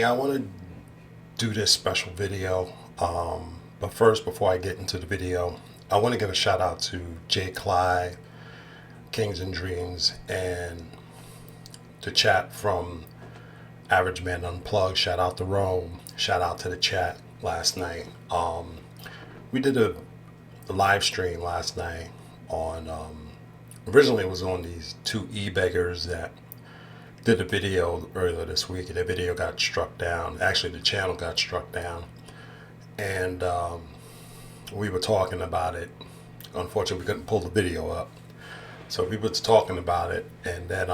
Hey, I want to do this special video. But first, before I get into the video, I want to give a shout out to Jay Cly, Kings and Dreams, and the chat from Average Man Unplugged. Shout out to Rome. Shout out to the chat last night. We did a live stream last night on. Originally, it was on these two e-beggars that did a video earlier this week, and the video got struck down. Actually, the channel got struck down, and we were talking about it. Unfortunately, we couldn't pull the video up, so we was talking about it, and then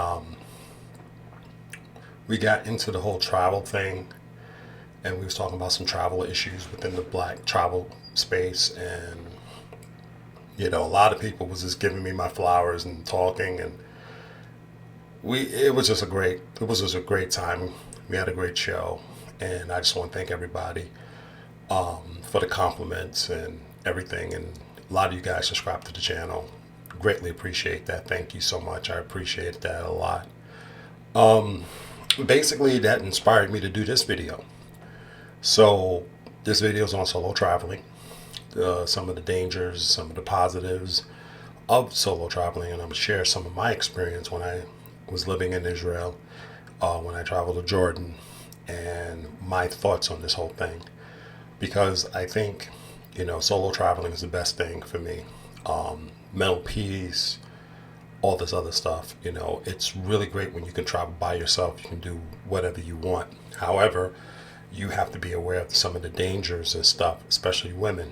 we got into the whole travel thing, and we was talking about some travel issues within the black travel space, and a lot of people was just giving me my flowers and talking, and it was just a great time. We had a great show, and I just want to thank everybody for the compliments and everything. And a lot of you guys subscribe to the channel. Greatly appreciate that. Thank you so much. I appreciate that a lot. Basically, that inspired me to do this video. So this video is on solo traveling, some of the dangers, some of the positives of solo traveling, and I'm going to share some of my experience when I was living in Israel, when I traveled to Jordan, and my thoughts on this whole thing. Because I think, solo traveling is the best thing for me. Mental peace, all this other stuff. It's really great when you can travel by yourself. You can do whatever you want. However, you have to be aware of some of the dangers and stuff, especially women.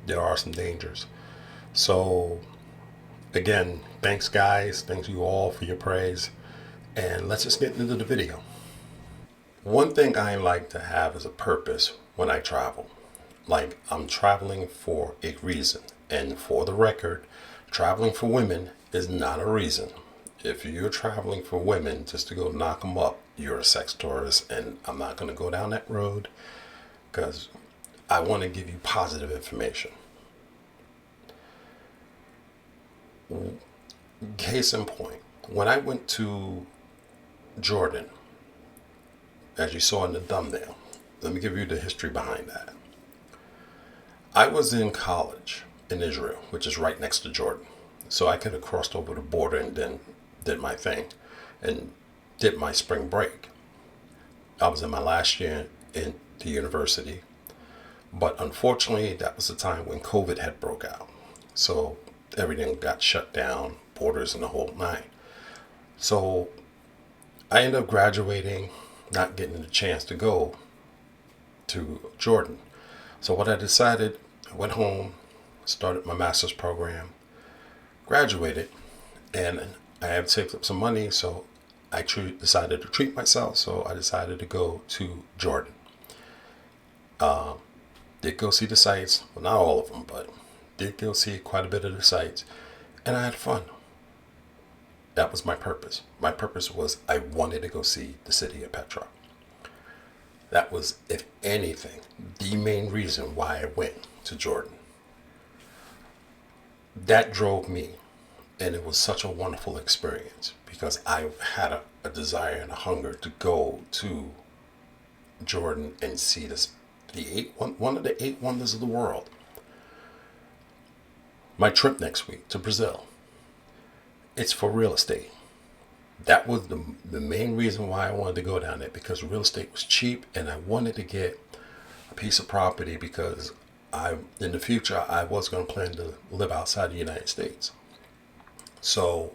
There are some dangers. So, again, thanks guys. Thanks you all for your praise. And let's just get into the video. One thing I like to have is a purpose when I travel. Like, I'm traveling for a reason. And for the record, traveling for women is not a reason. If you're traveling for women just to go knock them up, you're a sex tourist, and I'm not going to go down that road because I want to give you positive information. Case in point, when I went to Jordan, as you saw in the thumbnail, let me give you the history behind that. I was in college in Israel, which is right next to Jordan. So I could have crossed over the border and then did my thing and did my spring break. I was in my last year in the university, but unfortunately that was the time when COVID had broke out. So everything got shut down, borders and the whole nine. So I ended up graduating, not getting the chance to go to Jordan. So what I decided, I went home, started my master's program, graduated, and I had saved up some money, so I decided to treat myself, so I decided to go to Jordan. Did go see the sites, well, not all of them, but did go see quite a bit of the sites, and I had fun. That was my purpose. My purpose was I wanted to go see the city of Petra. That was, if anything, the main reason why I went to Jordan. That drove me, and it was such a wonderful experience because I had a desire and a hunger to go to Jordan and see one of the 8 wonders of the world. My trip next week to Brazil, it's for real estate. That was the main reason why I wanted to go down there, because real estate was cheap and I wanted to get a piece of property because in the future I was going to plan to live outside the United States. So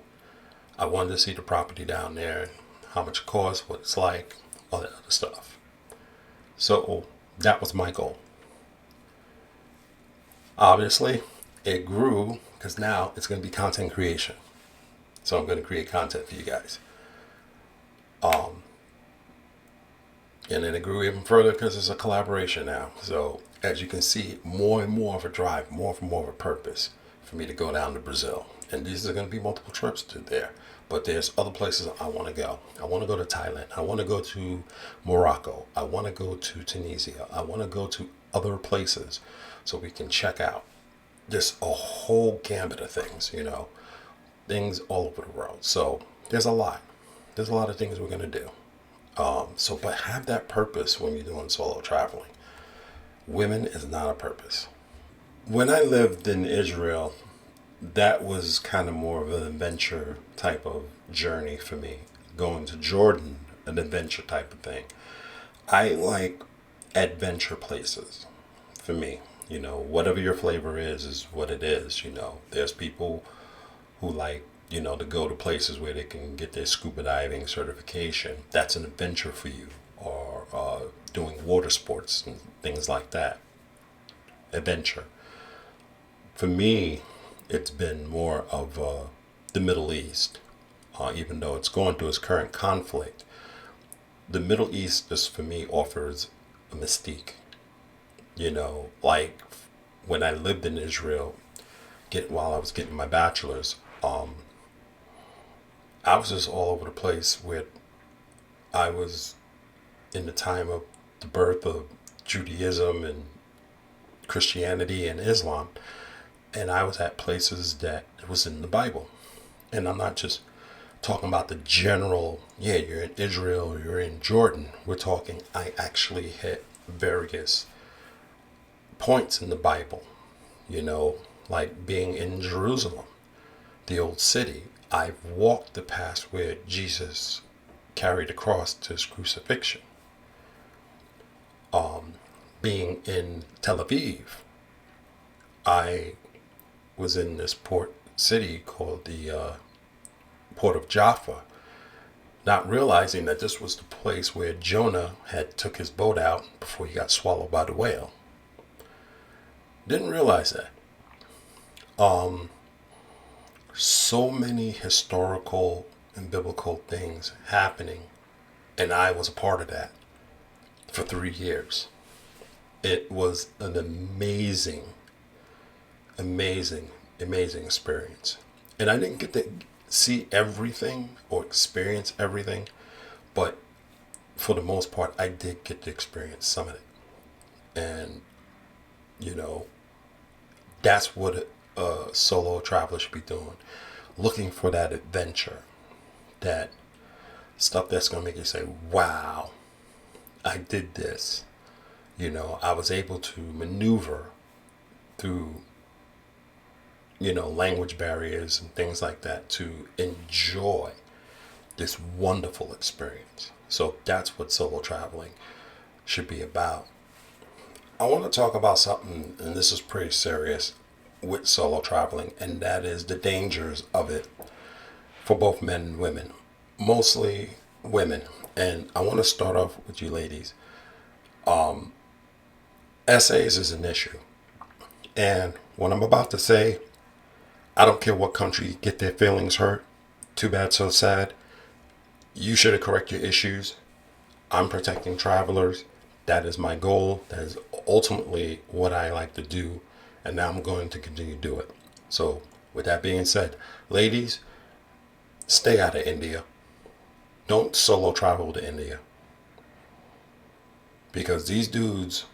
I wanted to see the property down there, how much it costs, what it's like, all that other stuff. So that was my goal. Obviously, it grew because now it's going to be content creation. So I'm going to create content for you guys. And then it grew even further because it's a collaboration now. So as you can see, more and more of a drive, more and more of a purpose for me to go down to Brazil. And these are going to be multiple trips to there. But there's other places I want to go. I want to go to Thailand. I want to go to Morocco. I want to go to Tunisia. I want to go to other places so we can check out just a whole gambit of things, things all over the world. So there's a lot of things we're going to do. But have that purpose when you're doing solo traveling. Women is not a purpose. When I lived in Israel, that was kind of more of an adventure type of journey for me. Going to Jordan, an adventure type of thing. I like adventure places for me. Whatever your flavor is what it is. There's people who like, to go to places where they can get their scuba diving certification. That's an adventure for you. Or doing water sports and things like that. Adventure. For me, it's been more of the Middle East. Even though it's going through its current conflict, the Middle East just for me offers a mystique. Like when I lived in Israel, while I was getting my bachelor's, I was just all over the place where I was in the time of the birth of Judaism and Christianity and Islam, and I was at places that it was in the Bible. And I'm not just talking about the general, yeah, you're in Israel or you're in Jordan. We're talking, I actually hit various points in the Bible, like being in Jerusalem, the old city. I've walked the path where Jesus carried the cross to his crucifixion. Being in Tel Aviv, I was in this port city called the Port of Jaffa, not realizing that this was the place where Jonah had took his boat out before he got swallowed by the whale. Didn't realize that. So many historical and biblical things happening, and I was a part of that for 3 years. It was an amazing, amazing, amazing experience. And I didn't get to see everything or experience everything, but for the most part, I did get to experience some of it. And, that's what a solo traveler should be doing. Looking for that adventure, that stuff that's going to make you say, wow, I did this. I was able to maneuver through, language barriers and things like that to enjoy this wonderful experience. So that's what solo traveling should be about. I want to talk about something, and this is pretty serious with solo traveling, and that is the dangers of it for both men and women, mostly women. And I want to start off with you ladies. Essays is an issue. And what I'm about to say, I don't care what country get their feelings hurt. Too bad, so sad. You should correct your issues. I'm protecting travelers. That is my goal. That is ultimately what I like to do. And now I'm going to continue to do it. So with that being said, ladies, stay out of India. Don't solo travel to India. Because these dudes,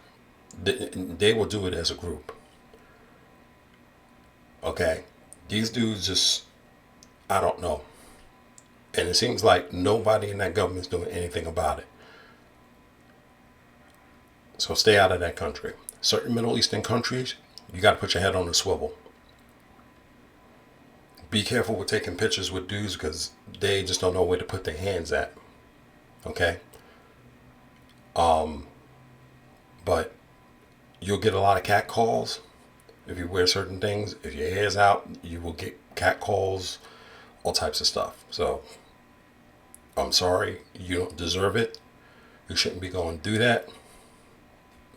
they will do it as a group. Okay? These dudes just, I don't know. And it seems like nobody in that government is doing anything about it. So stay out of that country. Certain Middle Eastern countries, you got to put your head on a swivel. Be careful with taking pictures with dudes because they just don't know where to put their hands at. Okay? But you'll get a lot of cat calls if you wear certain things. If your hair's out, you will get cat calls, all types of stuff. So I'm sorry, you don't deserve it. You shouldn't be going to do that.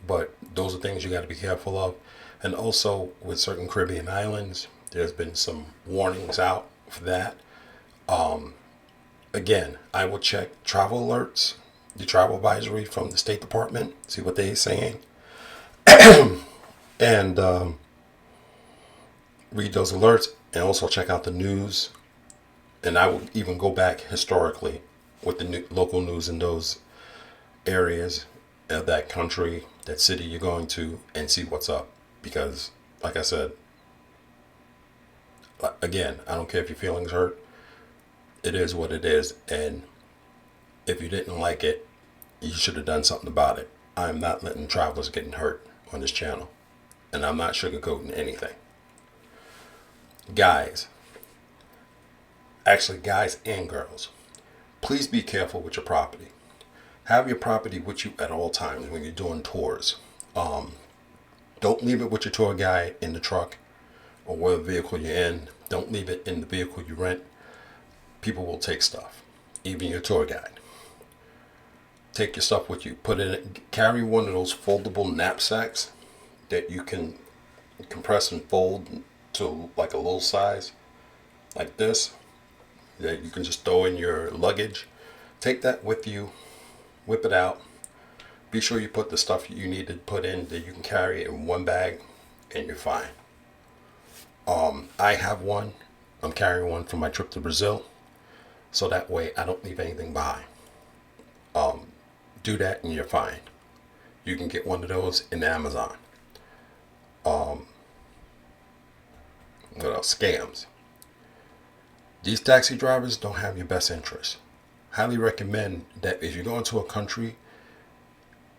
But those are things you got to be careful of. And also with certain Caribbean islands, there's been some warnings out for that. Again, I will check travel alerts, the travel advisory from the State Department, see what they're saying. And read those alerts and also check out the news. And I will even go back historically with the local news in those areas of that country, that city you're going to, and see what's up. Because, like I said, again, I don't care if your feelings hurt. It is what it is. And If you didn't like it, you should have done something about it. I'm not letting travelers get hurt on this channel. And I'm not sugarcoating anything. Guys, actually guys and girls, please be careful with your property. Have your property with you at all times when you're doing tours. Don't leave it with your tour guide in the truck or whatever vehicle you're in. Don't leave it in the vehicle you rent. People will take stuff, even your tour guide. Take your stuff with you. Carry one of those foldable knapsacks that you can compress and fold to like a little size, like this, that you can just throw in your luggage. Take that with you, whip it out. Be sure you put the stuff you need to put in that you can carry in one bag, and you're fine. I have one. I'm carrying one for my trip to Brazil, so that way I don't leave anything behind. Do that and you're fine. You can get one of those in Amazon. What else? Scams. These taxi drivers don't have your best interest. Highly recommend that if you go into a country,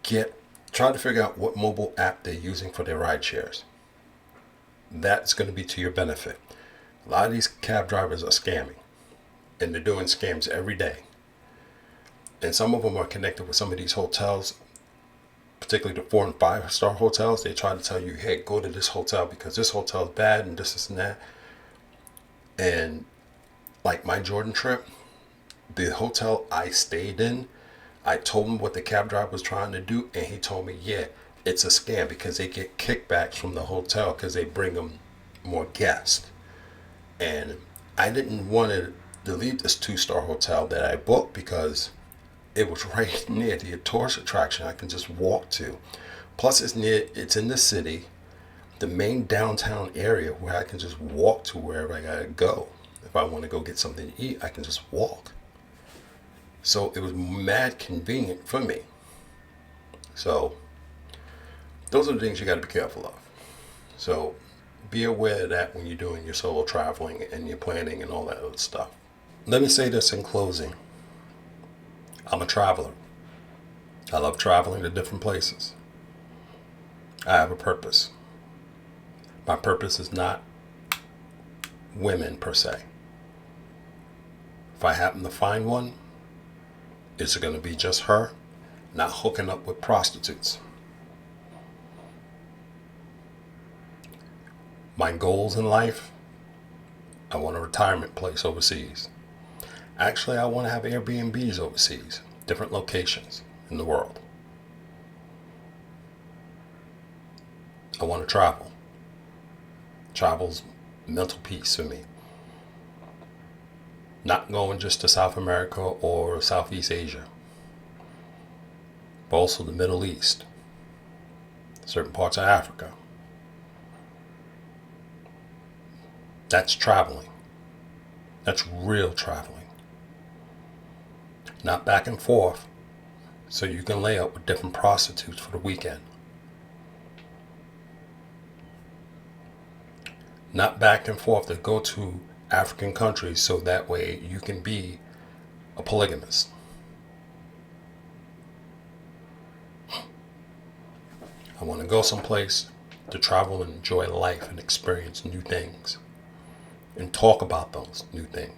try to figure out what mobile app they're using for their ride shares. That's going to be to your benefit. A lot of these cab drivers are scamming, and they're doing scams every day. And some of them are connected with some of these hotels, particularly the 4 and 5 star hotels. They try to tell you, hey, go to this hotel because this hotel is bad and this and that. And like my Jordan trip, the hotel I stayed in, I told him what the cab driver was trying to do, and he told me, yeah, it's a scam because they get kickbacks from the hotel because they bring them more guests. And I didn't want to leave this 2-star hotel that I booked because it was right near the tourist attraction I can just walk to. Plus it's in the city, the main downtown area where I can just walk to wherever I gotta go. If I want to go get something to eat, I can just walk. So it was mad convenient for me. So those are the things you got to be careful of. So be aware of that when you're doing your solo traveling and your planning and all that other stuff. Let me say this in closing. I'm a traveler. I love traveling to different places. I have a purpose. My purpose is not women per se. If I happen to find one, it's going to be just her, not hooking up with prostitutes. My goals in life, I want a retirement place overseas. Actually, I want to have Airbnbs overseas, different locations in the world. I want to travel. Travel's mental peace for me. Not going just to South America or Southeast Asia, but also the Middle East, certain parts of Africa. That's traveling. That's real traveling. Not back and forth so you can lay up with different prostitutes for the weekend. Not back and forth to go to African countries so that way you can be a polygamist. I want to go someplace to travel and enjoy life and experience new things and talk about those new things.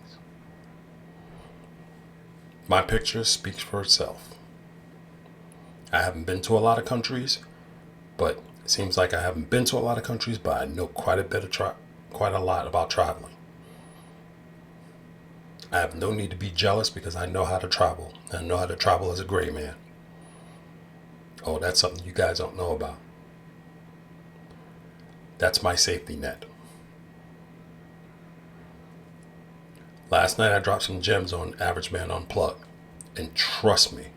My picture speaks for itself. I haven't been to a lot of countries, but it seems like I haven't been to a lot of countries, but I know quite a lot about traveling. I have no need to be jealous because I know how to travel. I know how to travel as a gray man. Oh, that's something you guys don't know about. That's my safety net. Last night I dropped some gems on Average Man Unplugged, and trust me,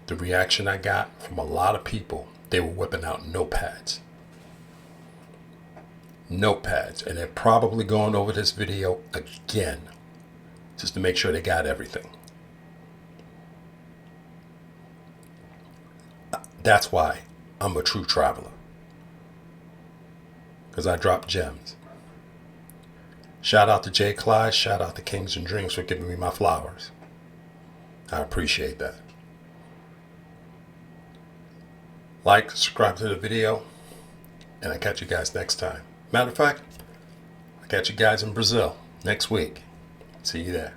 the reaction I got from a lot of people, they were whipping out notepads. And they're probably going over this video again, just to make sure they got everything. That's why I'm a true traveler, because I drop gems. Shout out to Jay Clyde, shout out to Kings and Dreams for giving me my flowers. I appreciate that. Like, subscribe to the video, and I'll catch you guys next time. Matter of fact, I'll catch you guys in Brazil next week. See you there.